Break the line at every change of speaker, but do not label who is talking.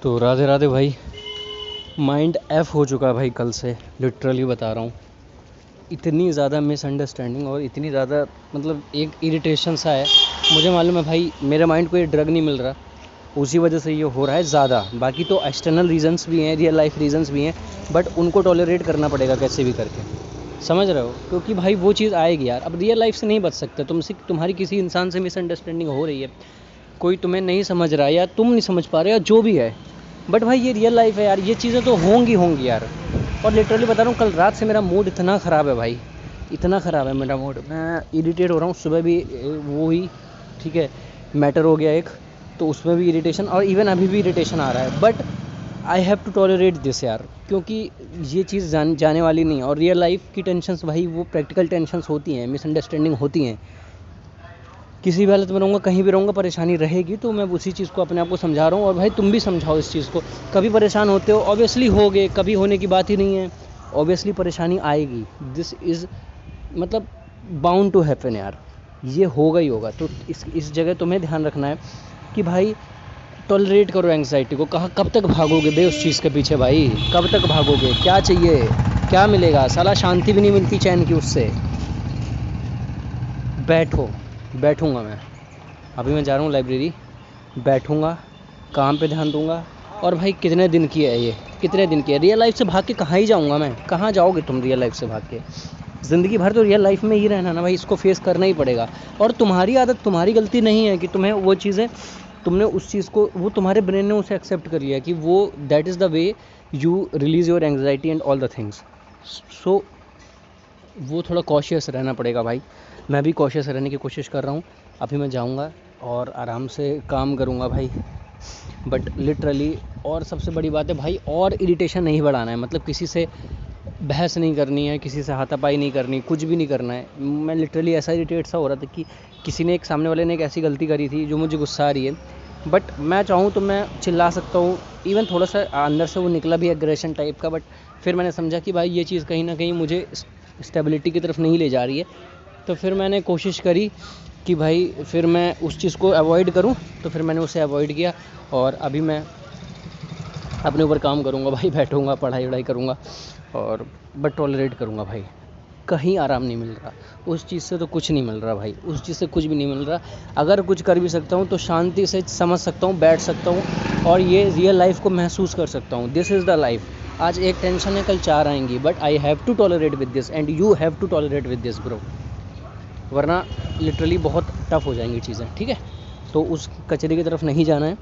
तो राधे राधे भाई। Mind F हो चुका है भाई कल से, लिटरली बता रहा हूँ। इतनी ज़्यादा मिसअंडरस्टैंडिंग और इतनी ज़्यादा मतलब एक इरिटेशन सा है। मुझे मालूम है भाई मेरे माइंड को ये ड्रग नहीं मिल रहा, उसी वजह से ये हो रहा है ज़्यादा। बाकी तो एक्सटर्नल रीजंस भी हैं, रियल लाइफ रीजंस भी हैं, बट उनको टॉलरेट करना पड़ेगा कैसे भी करके, समझ रहे हो? क्योंकि भाई वो चीज़ आएगी यार। अब रियल लाइफ से नहीं बच सकते। तुम्हारी किसी इंसान से मिसअंडरस्टैंडिंग हो रही है, कोई तुम्हें नहीं समझ रहा है या तुम नहीं समझ पा रहे या जो भी है, बट भाई ये रियल लाइफ है यार, ये चीज़ें तो होंगी यार। और लिटरली बता रहा हूँ, कल रात से मेरा मूड इतना ख़राब है भाई, इतना ख़राब है मेरा मूड, मैं इरिटेट हो रहा हूँ। सुबह भी वो ही ठीक है मैटर हो गया एक, तो उसमें भी इरिटेशन, और इवन अभी भी इरिटेशन आ रहा है। But I have to tolerate this यार, क्योंकि ये चीज़ जाने वाली नहीं है। और रियल लाइफ की टेंशन्स भाई वो प्रैक्टिकल टेंशन्स होती हैं, मिसअंडरस्टैंडिंग होती हैं। किसी भी हालत में रहूँगा, कहीं भी रहूँगा, परेशानी रहेगी। तो मैं उसी चीज़ को अपने आप को समझा रहा हूँ, और भाई तुम भी समझाओ इस चीज़ को। कभी परेशान होते हो, ऑब्वियसली होगे, कभी होने की बात ही नहीं है, ऑब्वियसली परेशानी आएगी। दिस इज़ मतलब बाउंड टू हैपन यार, ये होगा ही होगा। तो इस जगह तुम्हें ध्यान रखना है कि भाई टॉलरेट करो एंग्जाइटी को। कब तक भागोगे बे उस चीज़ के पीछे भाई? कब तक भागोगे? क्या चाहिए, क्या मिलेगा? साला शांति भी नहीं मिलती चैन की उससे। बैठूंगा मैं, अभी मैं जा रहा हूँ लाइब्रेरी, बैठूंगा, काम पे ध्यान दूंगा। और भाई कितने दिन की है ये, कितने दिन की है? रियल लाइफ से भाग के कहाँ ही जाऊँगा मैं? कहाँ जाओगे तुम रियल लाइफ से भाग के? ज़िंदगी भर तो रियल लाइफ में ही रहना ना भाई, इसको फेस करना ही पड़ेगा। और तुम्हारी आदत, तुम्हारी गलती नहीं है कि तुम्हें वो चीज़ें, तुमने उस चीज़ को, वो तुम्हारे ब्रेन ने उसे एक्सेप्ट कर लिया कि वो that is the way you release your anxiety and all the things. So वो थोड़ा कॉशियस रहना पड़ेगा भाई। मैं भी कॉशियस रहने की कोशिश कर रहा हूँ। अभी मैं जाऊँगा और आराम से काम करूँगा भाई, बट लिटरली। और सबसे बड़ी बात है भाई, और इरिटेशन नहीं बढ़ाना है, मतलब किसी से बहस नहीं करनी है, किसी से हाथापाई नहीं करनी, कुछ भी नहीं करना है। मैं लिटरली ऐसा इरिटेट सा हो रहा था कि किसी ने, एक सामने वाले ने एक ऐसी गलती करी थी जो मुझे गुस्सा आ रही है। बट मैं चाहूँ तो मैं चिल्ला सकता हूँ, इवन थोड़ा सा अंदर से वो निकला भी एग्रेशन टाइप का। बट फिर मैंने समझा कि भाई ये चीज़ कहीं ना कहीं मुझे स्टेबिलिटी की तरफ नहीं ले जा रही है। तो फिर मैंने कोशिश करी कि भाई फिर मैं उस चीज़ को अवॉइड करूं, तो फिर मैंने उसे अवॉइड किया। और अभी मैं अपने ऊपर काम करूंगा भाई, बैठूंगा, पढ़ाई वढ़ाई करूंगा, और बट टॉलरेट करूंगा भाई। कहीं आराम नहीं मिल रहा, उस चीज़ से तो कुछ नहीं मिल रहा भाई, उस चीज़ से कुछ भी नहीं मिल रहा। अगर कुछ कर भी सकता हूँ तो शांति से समझ सकता हूँ, बैठ सकता हूँ, और ये रियल लाइफ को महसूस कर सकता हूँ। This is the life. आज एक टेंशन है, कल 4 आएंगी, but I have to tolerate with this and you have to tolerate with this bro, वरना लिटरली बहुत टफ हो जाएंगी चीज़ें। ठीक है, तो उस कचरे की तरफ नहीं जाना है।